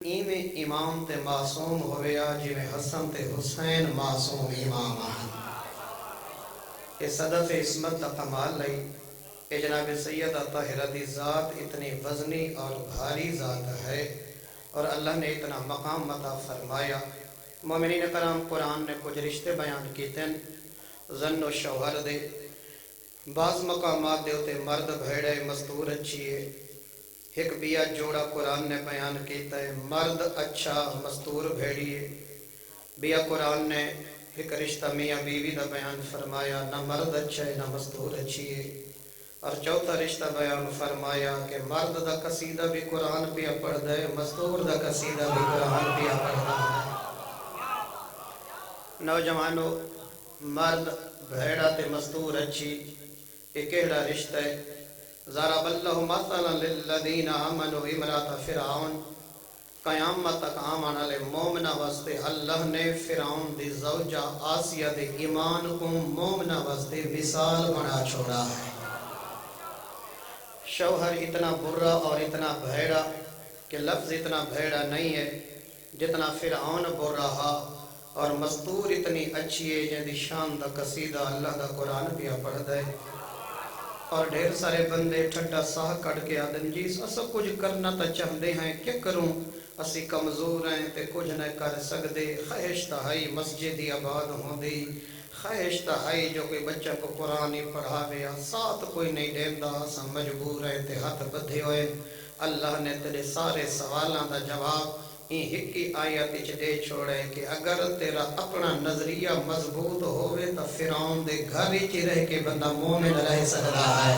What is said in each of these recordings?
ایویں امام تے معصوم ہویا جویں حسن تے حسین معصوم امام آن۔ یہ صدف عصمت دا کمال لئی کہ جناب سیدہ طاہرہ دی ذات اتنی وزنی اور بھاری ذات ہے اور اللہ نے اتنا مقام عطا فرمایا۔ مومنین کرام، قرآن نے کچھ رشتے بیان کیتے ہیں زن و شوہر دے، بعض مقامات دے ہوتے مرد بھیڑے مستور اچھی ہے، ایک بیا جوڑا قرآن نے بیان کیتا ہے مرد اچھا مستور بھیڑی ہے۔ بیا قرآن نے ایک رشتہ میاں بیوی دا بیان فرمایا، نہ مرد اچھا ہے نہ مستور اچھی ہے۔ اور چوتھا رشتہ بیان فرمایا کہ مرد دا قصیدہ بھی قرآن پہ پڑھ دے، مستور دا قصیدہ بھی قرآن پہ پڑھ دے۔ نوجوانوں، مرد بھیڑا تے مستور اچھی، ایک کہڑا رشتہ ہے؟ ضرب اللہ مثلا للذین آمنوا امرأۃ فرعون، قیامت تک آمن والے مومنہ واسطے اللہ نے فرعون دی زوجہ آسیہ دے ایمان کو مومنہ واسطے مثال بنا چھوڑا ہے۔ شوہر اتنا برا اور اتنا بھیڑا کہ لفظ اتنا بھیڑا نہیں ہے جتنا فرعون برا ہا، اور مستور اتنی اچھی ہے جن دی شان دا قصیدہ اللہ دا قرآن پیا پڑھ دے۔ اور ڈھیر سارے بندے ٹھڈا ساہ کٹ کے آدن جی اسا کچھ کرنا تا چاہدے ہیں، کیا کروں؟ اسی کمزور ہیں تے کچھ نہ کر سکدے۔ خواہش تا ہے مسجد ہی آباد ہوندی، خواہش تا ہے جو کوئی بچہ کو قرآن ہی پڑھاوے، ساتھ کوئی نہیں دیندا، اسا مجبور ہے تے ہاتھ بدھے ہوئے۔ اللہ نے تیرے سارے سوالاں دا جواب این ہکی آیت وچ دے چھوڑے کہ اگر تیرا اپنا نظریہ مضبوط ہوئے تو فرعون دے گھر وچ رہ کے بندہ مومن رہ سکتا ہے۔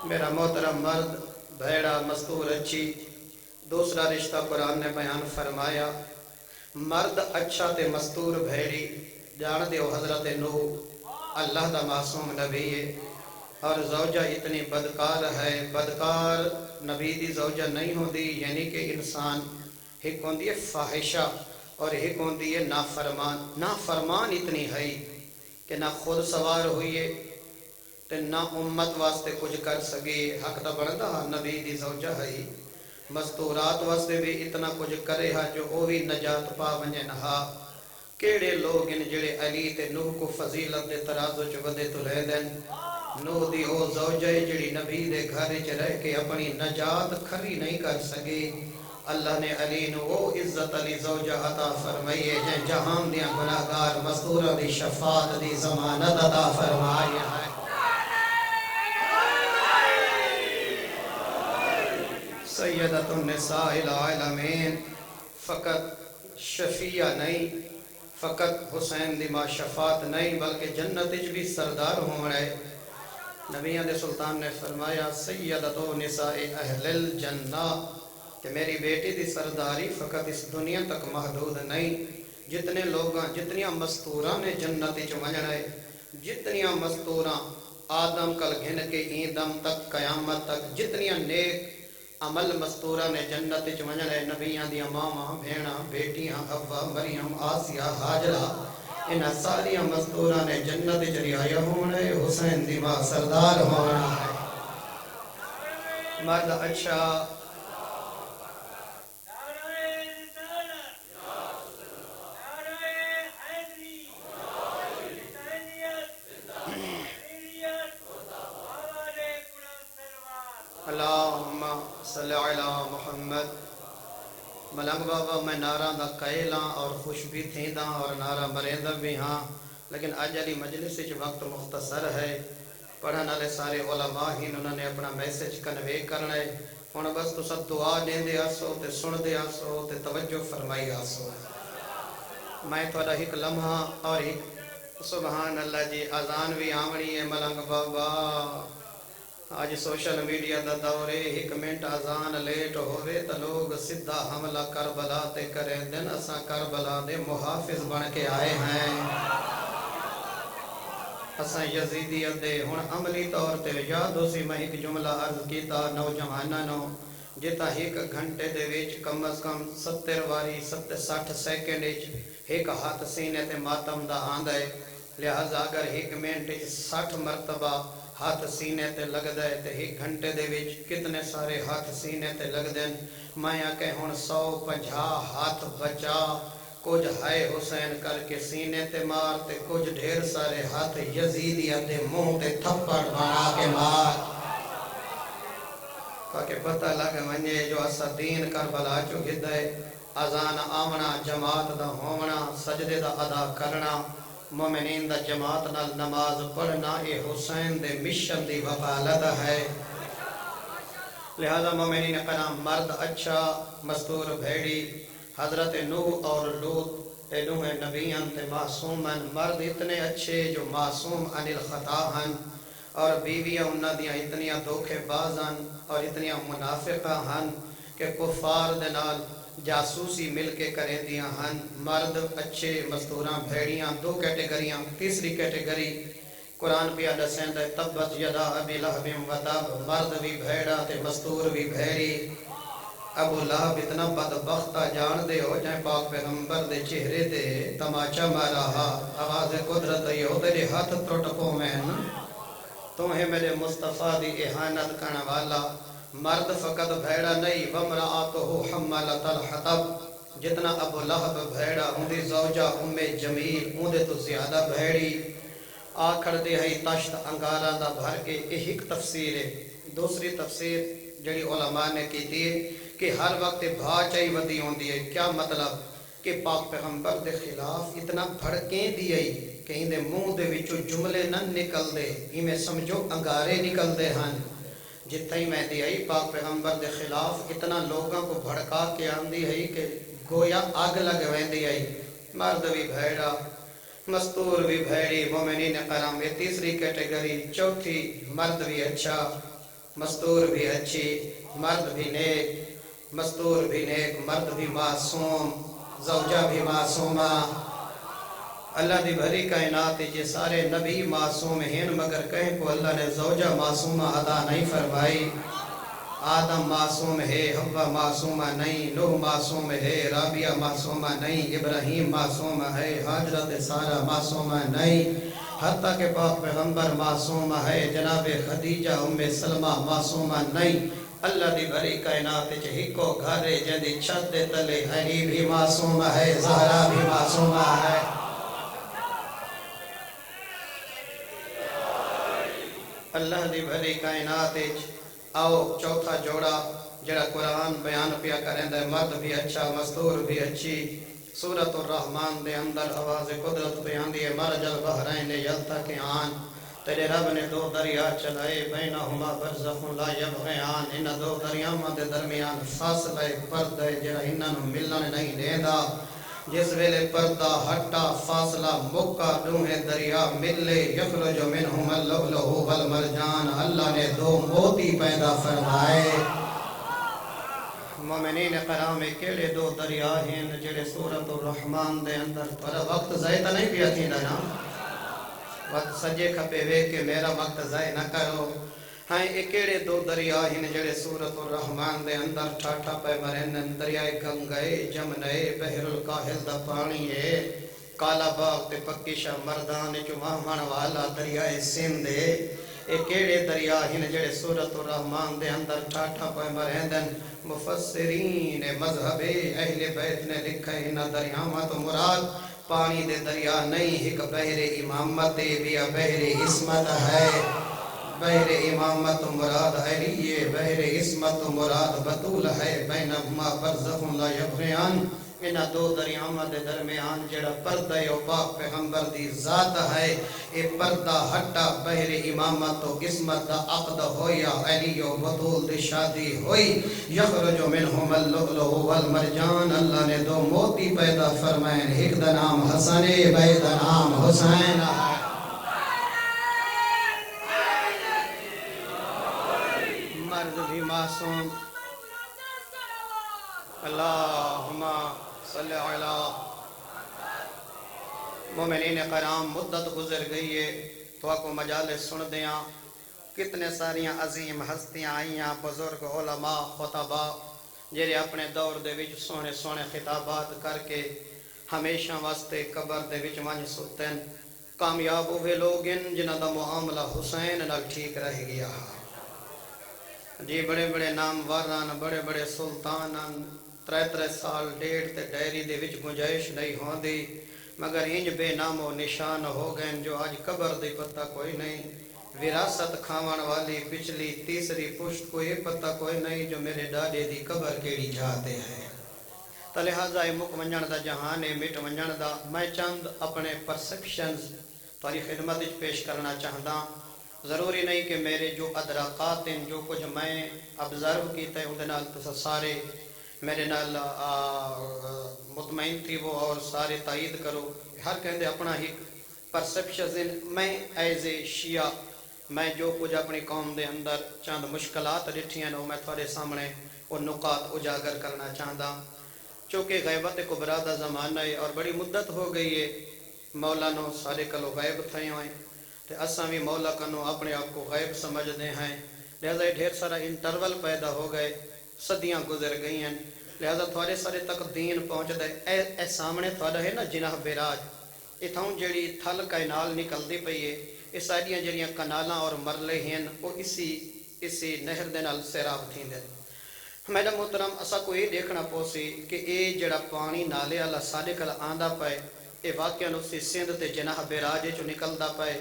میرا محترم مرد بھیڑا مستور اچھی، دوسرا رشتہ قرآن نے بیان فرمایا، مرد اچھا تے مستور بھیڑی۔ جان دیو حضرت نوح اللہ دا معصوم نبی ہے اور زوجہ اتنی بدکار ہے، بدکار نبی دی زوجہ نہیں ہوندی، یعنی کہ انسان ایک ہوندی ہے فاحشہ اور ایک ہوندی ہے نافرمان۔ نافرمان اتنی ہے کہ نہ خود سوار ہوئیے تے نہ امت واسطے کچھ کر سکے، حق دا بندا نبی دی زوجہ ہے۔ مستورات واسطے بھی اتنا کچھ کرے ہا جو وہ بھی نجات پا ونجن ہا۔ کیڑے لوگ ان جڑے علی تے نوح کو فضیلت دے ترازو چ ودے تو لے دین۔ نوح دی او زوجہ جڑی نبی دے گھر وچ رہ کے اپنی نجات کھری نہیں کر سکے، اللہ نے علی نو او عزت علی زوجہ عطا فرمائی ہے جن جہان دیاں گناہگار مستورہ دی شفاعت دی ضمانت عطا فرمائی ہے۔ سیدۃ النساء العالمین، فقط شفیع نہیں، فقط حسین دی ماں شفاعت نہیں، بلکہ جنت وچ بھی سردار ہونے۔ نبیان دے سلطان نے فرمایا سیدۃ نساء اہل الجنہ کہ میری بیٹی دی سرداری فقط اس دنیا تک محدود نہیں، جتنے لوگاں جتنیاں مستوراں نے جنت وچ ونجنا ہے، جتنیاں مستوراں آدم کل گھن کے این دم تک قیامت تک جتنیاں نیک عمل مستورہ نے جنت وچ ونجنا ہے، نبیاں دیاں ماواں بھیڑاں بیٹیاں حوا مریم آسیہ ہاجرہ انہاں ساریاں مستورہ نے جنت وچ رہایا ہونا ہے، حسین دی ماں سردار ہونا ہے۔ مرد اچھا اللہم صلی علی محمد۔ ملنگ بابا میں نعرہ دا قائلاں اور خوش بھی تھینداں اور نعرہ مریندہ بھی ہاں، لیکن آج علی مجلس وچ وقت مختصر ہے، پڑھن والے سارے علماء ہی انہوں نے اپنا میسج کنوے کرنا ہے، ہن بس تساں دعا دیندے آسو تے سن دے آسو تے توجہ فرمائی آسو۔ میں تھوڑا ایک لمحہ اور ایک سبحان اللہ جی اذان بھی آمنی ہے ملنگ بابا۔ آج سوشل میڈیا دا دورے، ایک منٹ اذان لیٹ ہوئے تو لوگ سدھا حملہ کربلا تے کریں دن، اساں کربلا دے محافظ بن کے آئے ہیں۔ اساں یزیدیت دے ہن عملی طور تے یادو سی میں ایک جملہ عرض کیتا نوجواناں نو، جتا ایک گھنٹے دے وچ کم از کم 70 واری 60 سیکنڈ وچ ایک ہاتھ سینے تے ماتم دا آندا ہے، لہذا اگر ایک منٹ 60 مرتبہ ہاتھ سینے تے لگدا ہے تے ایک گھنٹے دے وچ کتنے سارے ہاتھ سینے تے لگدے میں آکے ہن 150 ہاتھ بچا کچھ ہائے حسین کر کے سینے تے مار تے کچھ ڈھیر سارے ہاتھ یزیدیہ دے منہ تے تھپڑ بنا کے مار تاکہ پتہ لگ ونجے جو اسا دین کربلا چو گدے اذان آمنا جماعت دا ہونا سجدے دا ادا کرنا مومنین دا جماعت نال نماز پڑھنا یہ حسین دے مشن دی وفالت ہے لہذا مومنین کرام مرد اچھا مستور بھیڑی حضرت نوح اور لوط نوح نبیان تے معصومن مرد اتنے اچھے جو معصوم عن الخطا ہن اور بیویاں انہاں دیاں اتنیاں دھوکے بازاں اور اتنیاں منافقہ ہن کہ کفار دے نال جاسوسی مل کے کریں دیاں ہن مرد اچھے مستوراں بھیڑیاں دو کیٹیگریاں تیسری کیٹیگری قرآن پہ دسیں دے تبت یدا ابی لہب و تب مرد بھی بھیڑا تے مستور بھی بھیڑی ابو لہب اتنا بدبختہ جان دے ہو جائیں پاک پیغمبر دے چہرے تے تماچا مارا آواز قدرت یو تیرے ہاتھ ٹوٹ پو میں تمہیں میرے مصطفیٰ دی احانت کرنے والا مرد فقط بھیڑا نہیں ومرآتہو حمالت الحطب جتنا ابو لہب بھیڑا اندی زوجہ جمیل اندے تو زیادہ بھیڑی آکھڑ دے ہی تشت انگارہ دا بھر کے ایک تفسیر ہے دوسری تفسیر جڑی علماء نے کی دی کہ ہر وقت بھا چاہی ودی ہوندی ہے کیا مطلب کہ پاک پیغمبر دے خلاف اتنا بھڑکیں دی ہے کہ اندے منہ دے وچو جملے نہ نکل دے میں سمجھو انگارے نکل دے ہن جتنا ہی میں دی آئی پاک پیغمبر دے خلاف اتنا لوگوں کو بھڑکا کے آندی ہے کہ گویا آگ لگویں دی آئی مرد بھی بھیڑا مستور بھی بھیڑی مومنین کرام یہ تیسری کیٹیگری چوتھی مرد بھی اچھا مستور بھی اچھی مرد بھی نیک مستور بھی نیک مرد بھی معصوم زوجہ بھی معصومہ اللہ دی بھری کائنات یہ سارے نبی معصوم ہیں مگر کہیں کو اللہ نے زوجہ معصومہ عطا نہیں فرمائی آدم معصوم ہے حوا معصومہ نہیں نوح معصوم ہے رابعہ معصومہ نہیں ابراہیم معصوم ہے حضرت سارہ معصومہ نہیں حتیٰ کہ پاک پیغمبر معصومہ ہے جناب خدیجہ سلمہ معصومہ نہیں اللہ دی بھری کائنات ہکو گھرے جدی چھت دے تلے ہری بھی معصومہ ہے زہرا بھی معصومہ ہے اللہ دی بھری کائنات آؤ چوتھا جوڑا جڑا قرآن بیان پیا کریں دے مرد بھی اچھا مستور بھی اچھی سورۃ الرحمن دے اندر آواز قدرت بیان دیئے مرج البحرین یلتقیان تیرے رب نے دو دریا چلائے بینہما برزخ لا یبغیان ان دو دریاں دے درمیان فاصلہ پردہ جڑا انہاں ملن نہیں دیندا جس ویلے پردہ ہٹا فاصلہ مکہ دوہیں دریا ملے یخرج منہم اللؤلؤ والمرجان اللہ نے دو موتی پیدا فرمائے مومنین کرام کیڑے دو دریا ہیں جڑے سورۃ الرحمن دے اندر پر وقت ضائع نہیں پیا تھیندا نا وقت سجے کھپے وے کہ میرا وقت ضائع نہ کرو ہاں ایکڑے دو دریا ہیں جڑے سورۃ الرحمن دے اندر ٹھاٹھا پہ مرین دریائے گنگائے جمنائے بحر الکاہل دا پانی ہے کالا باغ تے پکیشہ مردان جو مہمان والا دریائے سندھ ہے ایکڑے دریا ہیں جڑے سورۃ الرحمن دے اندر ٹھاٹھا پہ مرین مفسرین مذہب اہل بیت نے لکھا ہے انہاں دریاواں تو مراد پانی دے دریا نہیں ایک بحر امامت بھی بحر عصمت ہے بحر امامت مراد علی بحر عصمت مراد بطول ہے بینہما برزخ لا یبغیان انہاں دو دریاواں دے درمیان جڑا پردہ او پاک پیغمبر دی ذات ہے اے پردہ ہٹا بحر امامت و عصمت دا عقد ہویا علی و بطول دی شادی ہوئی یخرج منہم اللؤلؤ والمرجان اللہ نے دو موتی پیدا فرمائیں ایک دا نام حسن بے دا نام حسین ہے مرد بھی معصوم اللہم صلی علی مومنین کرام مدت گزر گئی ہے تو آپ کو مجالس سن دیاں کتنے ساریاں عظیم ہستیاں آئیاں بزرگ علماء خطباء جڑے اپنے دور دے وچ سونے سونے خطابات کر کے ہمیشہ واسطے قبر دے وچ ونج ستن کامیاب ہوئے لوگ ان جنہاں دا معاملہ حسین نال ٹھیک رہ گیا جی بڑے بڑے ناموران بڑے بڑے سلطانان 3 سال ڈیڑھ تے ڈائری دے وچ گنجائش نہیں ہوندی مگر انج بے نام و نشان ہو گئے جو آج قبر دی پتہ کوئی نہیں وراثت کھاون والی پچھلی تیسری پشت کوئی پتہ کوئی نہیں جو میرے ڈاڈے دی قبر کیڑی جاتے ہیں تو لہٰذا مک ونجن دا جہان ہے مٹ ونجن دا میں چند اپنے پرسپشنز تاری خدمت وچ پیش کرنا چاہتا ضروری نہیں کہ میرے جو ادراکات ہیں جو کچھ میں ابزرو کیتا ہے اندے نال تسا سارے میرے نال مطمئن تھی وہ اور سارے تائید کرو ہر کہندے اپنا ہی پرسپشن میں ایز اے شیعہ میں جو کچھ اپنی قوم دے اندر چند مشکلات ڈٹھیاں ہیں میں تھوڑے سامنے وہ نکات اجاگر کرنا چاہتا چونکہ غیبت کبریٰ دا زمانہ ہے اور بڑی مدت ہو گئی ہے مولا نو سارے کلو غیب تھے ہوئے تے اساں بھی مولا کنو اپنے آپ کو غیب سمجھتے ہیں لہذا ڈھیر سارا انٹرول پیدا ہو گئے صدیاں گزر گئی ہیں لہذا تھوڑے سارے تک دین پہنچ دے اے سامنے تھوڑا ہے نا جناح بیراج اتھاؤں جڑی تھل کائنال نکل دی پئی ہے اس ساڑیاں جڑیاں کنالاں اور مرلے ہیں وہ اسی نہر دے نال سیراب تھیں دے میڈم محترم اسا کو یہ دیکھنا پوسی کہ اے جڑا پانی نالے والا ساڈے کل آندا پئے اے واقعہ اسی سندھ تے جناح بیراج چ نکلدا پئے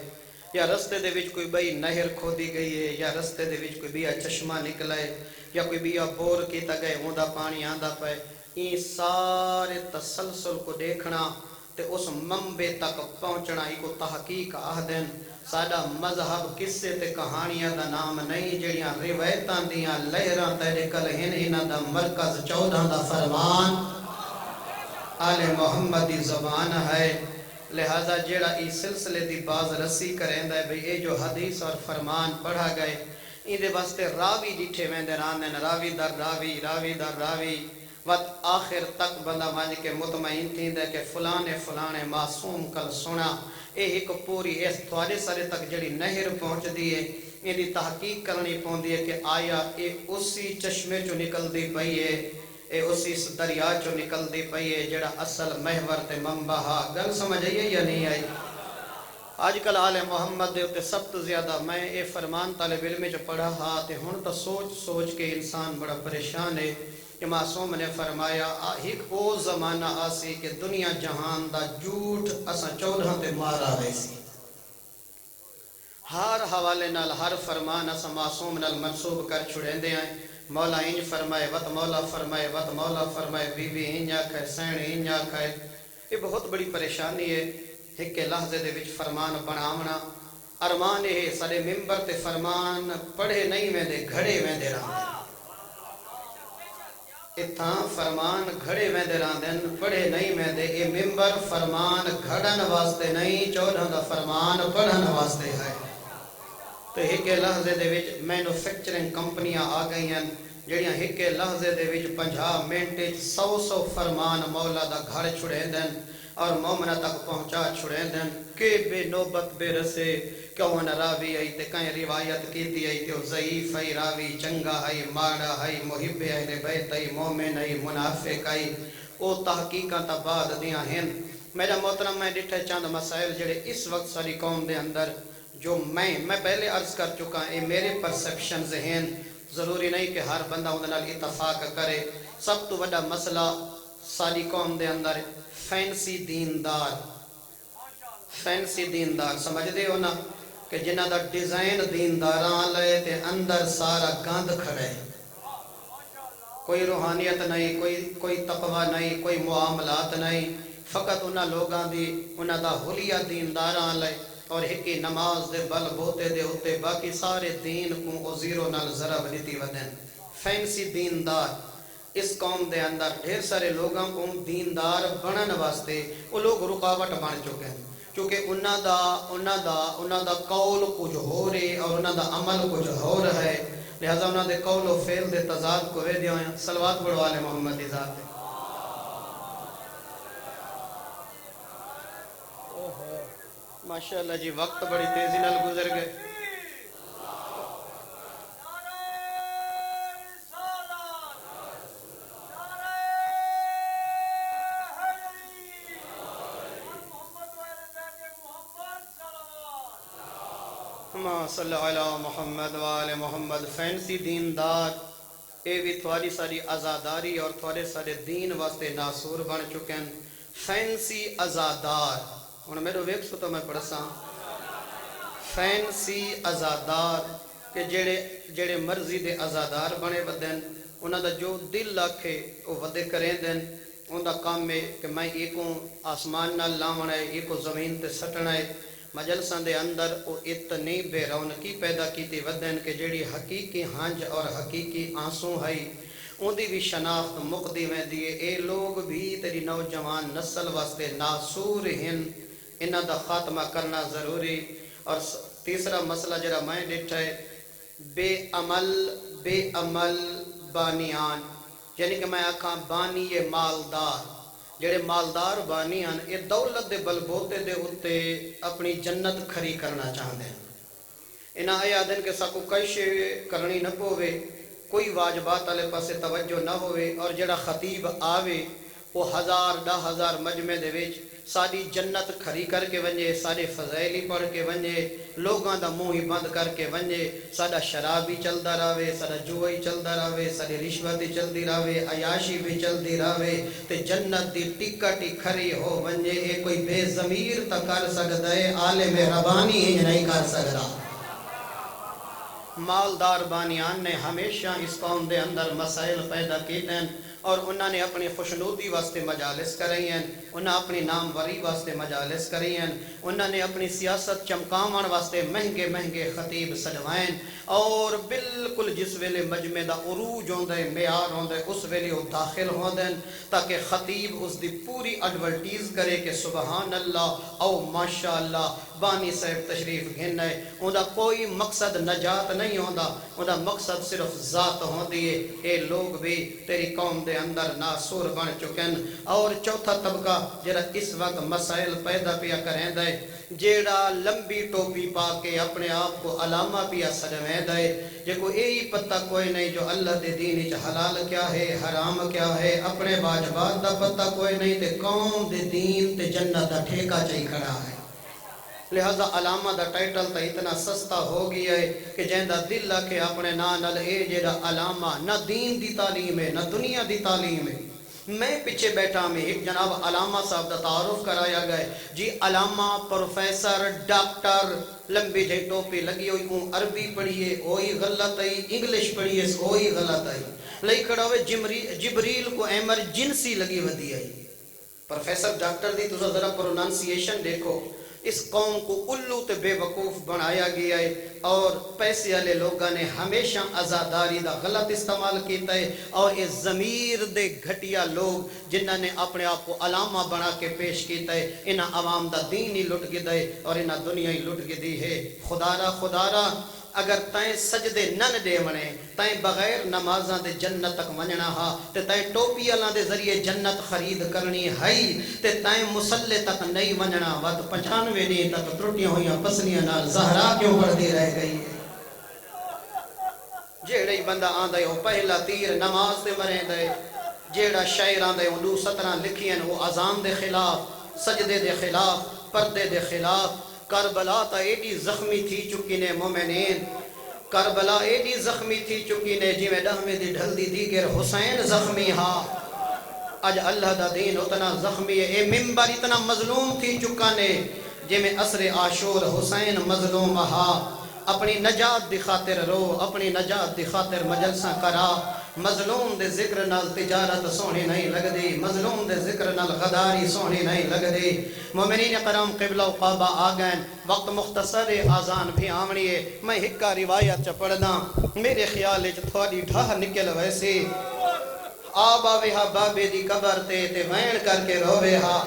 یا رستے دے وچ کوئی بئی نہر کھودی گئی ہے یا رستے دے وچ کوئی بیا چشمہ نکلا ہے یا کوئی بیا بور کیتا گئے اوندا پانی آندا پئے یہ سارے تسلسل کو دیکھنا تے اس منبع تک پہنچنا ہی کو تحقیق آہدن ساڈا مذہب قصے تے کہانیاں دا نام نہیں جڑیاں روایتاں دیاں لہراں تیرے کل ہن انہاں دا مرکز 14 دا فرمان آل محمد دی زبان ہے لہذا جیڑا اس سلسلے دی باز رسی کریں ہے بھئی اے جو حدیث اور فرمان پڑھا گئے ان دے واسطے راوی جٹھے ویندے راندن راوی در راوی وقت آخر تک بندہ مانج کے مطمئن تھیں دے کہ فلانے معصوم کل سنا اے ایک پوری اس تھوڑے سارے تک جڑی نہر پہنچ دیئے ان دی تحقیق کرنی پوندی ہے کہ آیا اے اسی چشمے جو نکل دی پئی ہے اے اسی دریا چو نکل دی پئی ہے جڑا اصل محور تے منبع ہا گل سمجھ آئی یا نہیں آئی آج کل آل محمد دے سب تو زیادہ میں اے فرمان طالب علم جو پڑھا ہا تے ہن تو سوچ کے انسان بڑا پریشان ہے کہ معصوم نے فرمایا ایک او زمانہ آسی کہ دنیا جہان دا جھوٹ اساں 14 تے مارا رہی سی ہر حوالے نال ہر فرمان اساں معصوم نال منسوب کر چھڑیں دے ہیں مولا انج فرمائے وط مولا فرمائے وط مولا فرمائے بی بی انج آکھائے سین انج آکھائے یہ بہت بڑی پریشانی ہے ایک لحظے دے وچ فرمان بنامنا ارمان ہے سارے ممبر تے فرمان پڑھے نہیں ویندے گھڑے ویندے راندے اتھاں فرمان گھڑے ویندے راندن پڑھے نہیں ویندے اے ممبر فرمان گھڑن واسطے نہیں 14 دا فرمان پڑھن واسطے ہے تو ایک لحظے دے وچ مینوفیکچرنگ کمپنیاں آ گئی ہیں جڑیاں ایک لحظے دے وچ 50 منٹ 100 فرمان مولا دا گھر چھڑے دن اور مومنہ تک پہنچا چھڑے دن کہ بے نوبت بے رسے کون راوی آئی تے کہیں روایت کیتی آئی تے ضعیف آئی راوی چنگا آئی ماڑا آئی محب اہل بیت آئی مومن آئی منافق آئی او تحقیقات بعد دیاں ہیں میرا محترم میں ڈٹھے چند مسائل جڑے اس وقت ساری قوم دے اندر جو میں پہلے عرض کر چکا اے میرے پرسپشنز ہیں ضروری نہیں کہ ہر بندہ انہوں نے اتفاق کرے سب تو بڑا مسئلہ ساری قوم دے اندر فینسی دیندار سمجھ دے ہو نا کہ جنہ دا ڈیزائن دینداران لے تے اندر سارا گاند کھڑے کوئی روحانیت نہیں کوئی تقوی نہیں کوئی معاملات نہیں فقط انہاں لوگاں دی انہاں دا حلیہ دینداران لے اور ہکی نماز دے بل بوتے دے ہوتے باقی سارے دین کو او زیرو نال ضرب دیتی ودن فینسی دیندار اس قوم دے اندر ڈھیر سارے لوگاں کو دیندار بنن واسطے وہ لوگ رکاوٹ بن چکے ہیں کیونکہ انہاں دا قول کچھ ہو رہے اور انہاں دا عمل کچھ ہو رہا ہے لہذا انہاں دے قول و فعل دے تضاد کو وے دیاں ہیں صلوات پڑھو آل محمد دی ذات ہے ماشاءاللہ جی وقت بڑی تیزی نال گزر گئے صلی علی محمد وآل محمد. فینسی دیندار اے بھی تھوڑی ساری آزاداری اور تھوڑے سارے دین واسطے ناسور بن چکے ہیں. فینسی آزادار ہوں میرے ویک سو تو میں پڑھساں. فینسی آزادار کہ جڑے مرضی دے آزادار بنے بدن انہاں دا جو دل آکھے وہ ودے کریں دن. ان دا کام ہے کہ میں ایکوں آسمان نال لاونا ہے ایکوں زمین تے سٹنا ہے. مجلساں دے اندر وہ اتنی بے رونقی پیدا کیتی ودن کہ جڑی حقیقی ہنج اور حقیقی آنسوں ہے ان دی بھی شناخت مقدی میں دیئے. اے لوگ بھی تیری نوجوان نسل واسطے ناسور ہیں. انہاں دا خاتمہ کرنا ضروری. اور تیسرا مسئلہ جڑا میں ڈٹھا ہے بے عمل بانیان یعنی کہ میں آکھاں بانی مالدار. جڑے مالدار بانی ہیں یہ دولت دے بلبوتے دے اتے اپنی جنت کھری کرنا چاہتے ہیں. انہاں اے آدن کہ ساکو کشے کرنی نہ پوے کوئی واجبات والے پاسے توجہ نہ ہوئے اور جڑا خطیب آوے وہ 1000-10,000 مجمع دے وچ ساری جنت کھری کر کے ونجے سارے فضائلی پڑھ کے ونجے لوگاں دا منہ ہی بند کر کے ونجے ساڈا شراب بھی چلدا رہے ساڈا جوا ہی چلدا رہے ساری رشوت ہی چلدی رہے عیاشی بھی چلدی رہے تے جنت دی ٹکٹ ہی کھری ہو ونجے. اے کوئی بے ضمیر تا کر سکدا ہے عالم ربانی ہی نہیں کر سکدا. مالدار بانیان نے ہمیشہ اس قوم دے اندر مسائل پیدا کیتے ہیں اور انہوں نے اپنی خوشنودی واسطے مجالس کرائی ہیں. انہوں اپنی ناموری واسطے مجالس کرائی ہیں. انہوں نے اپنی سیاست چمکاون واسطے مہنگے مہنگے خطیب سجوائیں اور بالکل جس ویلے مجمع دا عروج ہوندے معیار ہوندے اس ویلے وہ داخل ہوندے تاکہ خطیب اس دی پوری ایڈورٹیز کرے کہ سبحان اللہ او ماشاءاللہ بانی صاحب تشریف گھن ہے. ان دا کوئی مقصد نجات نہیں ہوندا. ان دا مقصد صرف ذات ہوندی ہے. اے لوگ بھی تیری قوم دے اندر ناسور بن چکے ہیں. اور چوتھا طبقہ جڑا اس وقت مسائل پیدا پیا کریندا ہے جیڑا لمبی ٹوپی پا کے اپنے آپ کو علامہ پیا سجویندا ہے جے کو یہی پتہ کوئی نہیں جو اللہ دے دین وچ حلال کیا ہے حرام کیا ہے اپنے واجبات دا پتہ کوئی نہیں تے قوم دے دین تے جنت دا ٹھیکہ چاہی کھڑا ہے. لہذا علامہ دا ٹائٹل تا اتنا سستا ہو گیا ہے کہ جہندہ دل کے اپنے نال اے جیڑا علامہ نہ دین دی تعلیم ہے نہ دنیا دی تعلیم ہے. میں پیچھے بیٹھا میں ایک جناب علامہ صاحب دا تعارف کرایا گئے جی علامہ پروفیسر ڈاکٹر لمبی جی ٹوپی لگی ہوئی ہوں عربی پڑھیے وہی غلط ہے انگلش پڑھیے وہی غلط ہے لئی کھڑا ہوئے جبریل کو ایمرجنسی لگی ودی ہے. پروفیسر ڈاکٹر دی تو ذرا پروننسیشن دیکھو. اس قوم کو الو تے بے وقوف بنایا گیا ہے اور پیسے والے لوگوں نے ہمیشہ آزاداری دا غلط استعمال کیتا ہے اور یہ ضمیر دے گھٹیا لوگ جنہوں نے اپنے آپ کو علامہ بنا کے پیش کیتا ہے انہاں عوام دا دین ہی لٹ گیا ہے اور انہاں دنیا ہی لٹ گئی ہے. خدارا اگر تائیں سجدے نن دے منے تائیں بغیر نمازاں دے جنت تک مننا ہا تے تائیں ٹوپی اللہ دے ذریعے جنت خرید کرنی ہے تے تائیں مسلے تک نہیں مننا وقت 95 دن تک ترٹیاں ہویاں پسلیاں نال زہرا کیوں پڑھدی رہ گئی ہے. جیڑا ہی بندہ آندا ہے وہ پہلا تیر نماز تے مریندا ہے. جیڑا شاعر آندا ہے وہ 17 لکھیاں وہ اذان دے خلاف سجدے دے خلاف پردے دے خلاف. کربلا تا ایڈی زخمی تھی چکی نے مومنین کربلا ایڈی زخمی تھی چکی نے جی میں ڈہمے دی ڈھل دی دیگر حسین زخمی ہا. اج اللہ دا دین اتنا زخمی ہے اے ممبر اتنا مظلوم تھی چکا نے جی میں عصر عاشور حسین مظلوم ہا. اپنی نجات دی خاطر رو اپنی نجات دی خاطر مجلساں کرا. مظلوم دے ذکر نال تجارت سونی نہیں لگ دی. مظلوم دے ذکر نال غداری سونی نہیں لگ دی. مومنین کرام قبلہ و قعبہ آگئن وقت مختصر آزان بھی آمنی ہے. میں ہکا روایت چا پڑھنا میرے خیال تھوڑی ڈھاہ نکل ویسے آبا ویہا بابے دی قبر تے وین کر کے روے ہا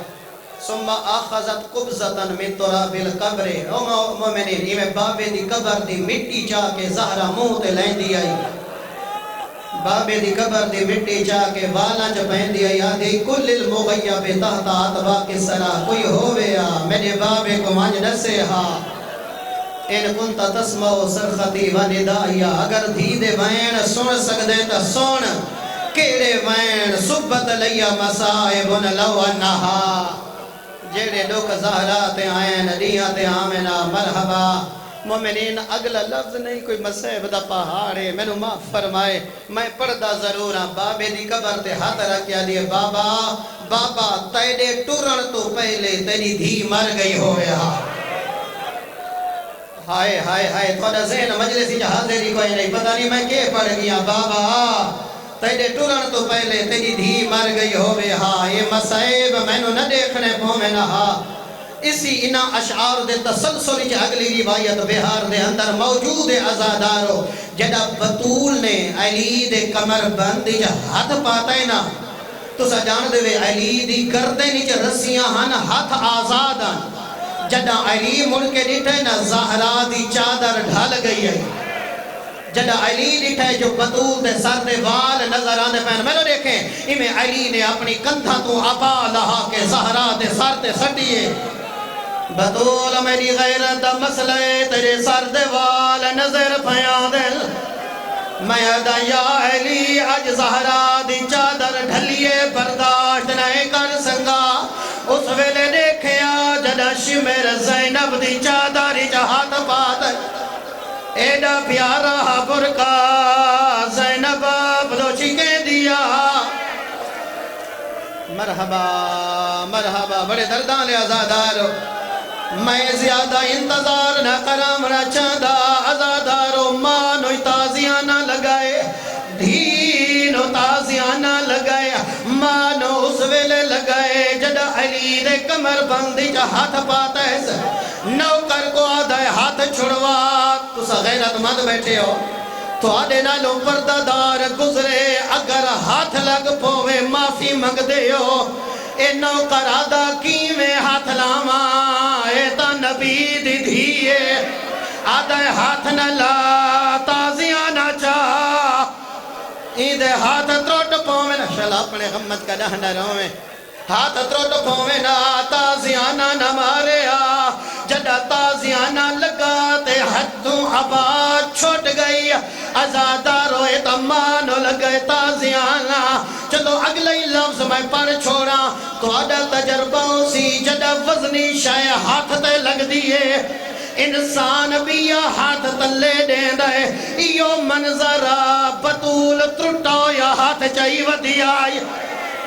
ثم آخذت قبضتاً من تراب القبر. او مومنین یہ میں بابے دی قبر دی مٹی چاہ کے زہرہ منہ تے لین دی آئی بابے دی قبر دی مٹی چاہ کے والا چا پہن دی آئی آدھی کل المغیب تحت آتبا کے سرا کوئی ہووے میرے بابے کو مانج نسے ہا ان کنتا تسمعو سرختی و ندائیا. اگر دھیدے وین سن سکدے تا سن کیڑے وین صبت لیا مسائبن لو انہا. جیڑے لوگ زہرات آئین ریات آمنہ مرحبا مومنین اگلا لفظ نہیں کوئی مصیب دا پہاڑ ہے میں معاف فرمائے میں پردہ ضرور ہاں بابے دی قبر تے ہاتھ رکھیا دیے بابا بابا تیرے ٹرن تو پہلے تیری دھی مر گئی ہویا ہائے ہائے ہائے تھوڑا ذہن مجلسی حاضری کوئی نہیں پتہ نہیں میں کیا پڑھ گیا بابا تیرے ٹرن تو پہلے تیری دھی مر گئی ہویا یہ مصیب میں نہ دیکھنے پومے نہا اسی انہ اشعار دے تسلسل چ اگلی روایت بہار دے اندر موجود عزادارو جڑا بطول نے علی دے کمر بند چ ہاتھ پاتا ہے نا تسا جان دے وے علی دی گردن چ رسیاں ہن ہاتھ آزاد ہن جڑا علی مڑ کے ڈٹھے نا زہرا دی چادر ڈھل گئی ہے جڑا علی ڈٹھے جو بطول دے سر دے وال نظر آنے پہن میں نے دیکھیں امیں علی نے اپنی کندھا تو عبا لہا کے زہرا دے سر تے سٹیے بطول میری غیرت دا مسئلہ تیرے سر دے وال نظر پھیاں دل میں ادا یا علی اج زہرا دی چادر ڈھلیے برداشت نہیں کر سنگا اس ویلے دیکھیا جڑا شمر زینب دی چادر ہاتھ پات ایڈا پیارا برکا زینب بلوچی کے دیا مرحبا مرحبا بڑے دردان لے آزادارو میں زیادہ انتظار نہ کرام نہ چاندہ عزادارو مانو تازیاں نہ لگائے دھینو تازیاں نہ لگائے مانو اس ویلے لگائے جڑا علی دے کمر بندی جا ہاتھ پاتا ہے نوکر کو آدھائے ہاتھ چھڑوا تو سا غیرت مند بیٹھے ہو تو آدھے نالوں پردہ دار گزرے اگر ہاتھ لگ پوے معافی مانگ دے ہو اے نوکر آدھا کیویں ہاتھ لاما اے تا نبی دی دھیے آدھا ہاتھ نہ لا تازیاں نہ چاہ ایدے ہاتھ تروٹ پومے نا شل اپنے غمت کا ڈہنہ رومے ہاتھ تروٹ پومے نا تازیاں نہ مارے جڑا تازیاں نہ لگا تے حدوں آباد چھوٹ گئی عزادارو اتمانو لگے تازیاں چلو اگلے لفظ میں پڑھ چھوڑا تو آڈا تجربہ سی جڑا وزنی شائع ہاتھ تے لگ دیئے انسان بھی ہاتھ تلے دیں دے ایو منظرہ بطول ترٹا یا ہاتھ چاہی ودی آئی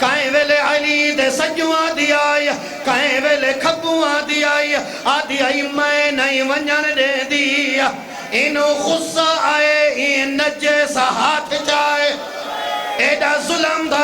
کائیں ویلے علی دے سجوان دی آئی کائیں ویلے کھبوان دی آئی آدھی آئی میں نہیں ونجن دے دی انو غصہ آئے این نجے سا ہاتھ چاہے ایڈا ظلم دا